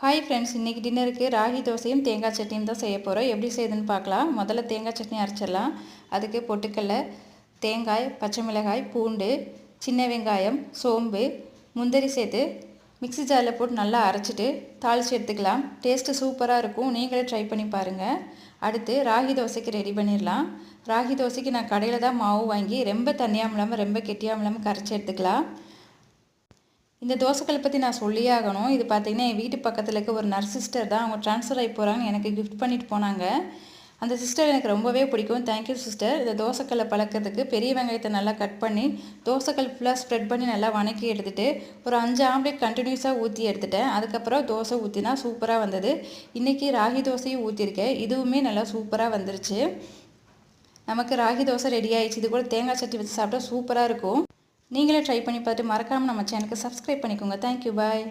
Hi friends, இன்றைக்கி டின்னருக்கு ராகி தோசையும் தேங்காய் சட்னியும் தான் செய்ய போகிறோம். எப்படி செய்யுதுன்னு பார்க்கலாம். முதல்ல தேங்காய் சட்னி அரைச்சிடலாம். அதுக்கு பொட்டுக்கடலை, தேங்காய், பச்சை மிளகாய், பூண்டு, சின்ன வெங்காயம், சோம்பு, முந்திரி சேர்த்து மிக்ஸி ஜாரில் போட்டு நல்லா அரைச்சிட்டு தாளித்து எடுத்துக்கலாம். டேஸ்ட்டு சூப்பராக இருக்கும். நீங்களே ட்ரை பண்ணி பாருங்கள். அடுத்து ராகி தோசைக்கு ரெடி பண்ணிடலாம். ராகி தோசைக்கு நான் கடையில் தான் மாவு வாங்கி ரொம்ப தண்ணியாகவும் இல்லாமல் ரொம்ப கெட்டியாகவும் இல்லாமல் கரைச்சி எடுத்துக்கலாம். இந்த தோசைக்கல் பற்றி நான் சொல்லியே ஆகணும். இது பார்த்திங்கன்னா என் வீட்டு பக்கத்தில் இருக்க ஒரு நர்ஸ் சிஸ்டர் தான். அவங்க ட்ரான்ஸ்ஃபர் ஆகி போகிறாங்க, எனக்கு கிஃப்ட் பண்ணிட்டு போனாங்க. அந்த சிஸ்டர் எனக்கு ரொம்பவே பிடிக்கும். Thank you sister. இந்த தோசைக்கல்லை பழக்கிறதுக்கு பெரிய வெங்காயத்தை நல்லா கட் பண்ணி தோசைக்கல் ஃபுல்லாக ஸ்ப்ரெட் பண்ணி நல்லா வணக்கி எடுத்துகிட்டு ஒரு 5 ஆம்லேட் கண்டினியூஸாக ஊற்றி எடுத்துட்டேன். அதுக்கப்புறம் தோசை ஊற்றினா சூப்பராக வந்தது. இன்றைக்கி ராகி தோசையும் ஊற்றிருக்கேன். இதுவுமே நல்லா சூப்பராக வந்துருச்சு. நமக்கு ராகி தோசை ரெடி ஆகிடுச்சு. இது கூட தேங்காய் சட்னி வச்சு சாப்பிட்டா சூப்பராக இருக்கும். நீங்களே ட்ரை பண்ணி பார்த்துட்டு மறக்காமல் நம்ம சேனலுக்கு சப்ஸ்கிரைப் பண்ணிக்கோங்க. தேங்க்யூ, பாய்.